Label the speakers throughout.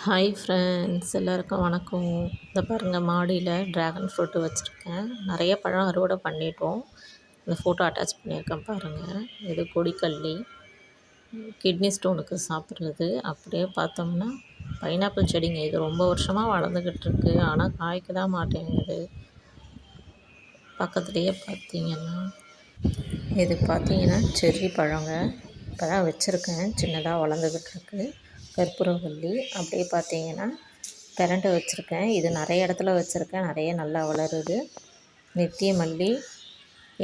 Speaker 1: Hi friends, எல்லாருக்கும் வணக்கம். இதை பாருங்கள், மாடியில் ட்ராகன் ஃப்ரூட்டு வச்சுருக்கேன். நிறைய பழம் அறுவடை பண்ணிட்டோம். இந்த ஃபோட்டோ அட்டாச் பண்ணியிருக்கேன் பாருங்கள். இது கொடிக்கல்லி, கிட்னி ஸ்டோனுக்கு சாப்பிட்றது. அப்படியே பார்த்தோம்னா பைனாப்பிள் செடிங்க. இது ரொம்ப வருஷமாக வளர்ந்துக்கிட்டு இருக்கு, ஆனால் காய்க்க தான் மாட்டேங்குது. பக்கத்துலேயே பார்த்தீங்கன்னா செர்ரி பழங்க. இப்போ தான் வச்சுருக்கேன், சின்னதாக வளர்ந்துக்கிட்டு இருக்கு. கற்பூரவல்லி அப்படியே பார்த்தீங்கன்னா பிரண்டை வச்சுருக்கேன். இது நிறைய இடத்துல வச்சுருக்கேன், நிறைய நல்லா வளருது. நித்திய மல்லி.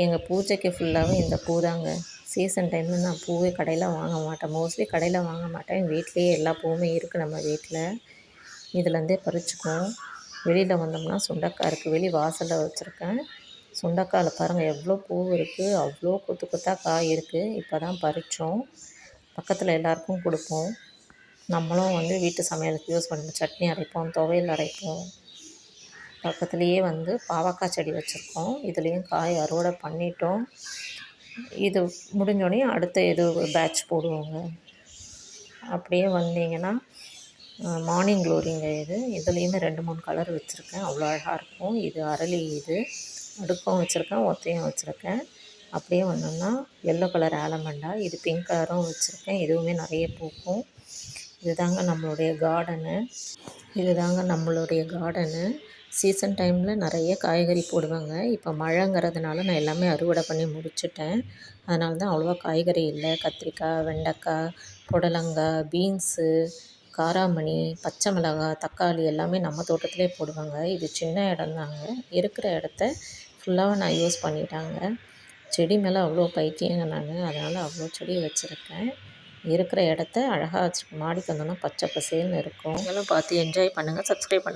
Speaker 1: எங்கள் பூஜைக்கு ஃபுல்லாகவே இந்த பூ தாங்க. சீசன் டைமில் நான் பூவே கடையில் வாங்க மாட்டேன், மோஸ்ட்லி கடையில் வாங்க மாட்டேன். வீட்லேயே எல்லா பூவுமே இருக்குது நம்ம வீட்டில். இதுலேருந்தே பறிச்சுக்குவோம். வெளியில் வந்தோம்னா சுண்டக்காய் இருக்குது, வெளி வாசலில் வச்சுருக்கேன். சுண்டக்காயில் பாருங்கள் எவ்வளோ பூ இருக்குது, அவ்வளோ கொத்து கொத்தாக காய் இருக்குது. இப்போ தான் பறித்தோம். பக்கத்தில் எல்லாருக்கும் கொடுப்போம். நம்மளும் வீட்டு சமையலுக்கு யூஸ் பண்ணுவோம். சட்னி அரைப்போம், துவையல் அரைப்போம். பக்கத்துலேயே பாவக்காய் செடி வச்சுருக்கோம். இதுலேயும் காய் அறுவடை பண்ணிட்டோம். இது முடிஞ்சோடனே அடுத்த பேட்ச் போடுவோங்க. அப்படியே வந்தீங்கன்னா மார்னிங் க்ளோரிங்க. இதுலேயுமே 2-3 கலர் வச்சுருக்கேன், அவ்வளோ அழகாக இருக்கும். இது அரளி. இது அடுக்கும் வச்சுருக்கேன், ஒத்தையும் வச்சுருக்கேன். அப்படியே வந்தோம்னா எல்லோ கலர் ஆலமண்டா. இது பிங்க் கலரும் வச்சுருக்கேன், இதுவுமே நிறைய பூக்கும். இதுதாங்க நம்மளுடைய கார்டனு. சீசன் டைமில் நிறைய காய்கறி போடுவாங்க. இப்போ மழைங்கிறதுனால நான் எல்லாமே அறுவடை பண்ணி முடிச்சிட்டேன். அதனால தான் அவ்வளோவா காய்கறி இல்லை. கத்திரிக்காய், வெண்டைக்காய், புடலங்காய், பீன்ஸு, காராமணி, பச்சை மிளகாய், தக்காளி எல்லாமே நம்ம தோட்டத்திலே போடுவாங்க. இது சின்ன இடம்தாங்க, இருக்கிற இடத்த ஃபுல்லாக நான் யூஸ் பண்ணிட்டாங்க. செடி மேலே அவ்வளோ பைத்தியங்க நான், அதனால் அவ்வளோ செடி வச்சுருக்கேன். இருக்கிற இடத்த அழகாக வச்சுருக்கேன். மாடிக்கு வந்தோன்னா பச்சை பசேல்னு இருக்கும். நீங்களும் பார்த்து என்ஜாய் பண்ணுங்கள். சப்ஸ்கிரைப் பண்ணுங்கள்.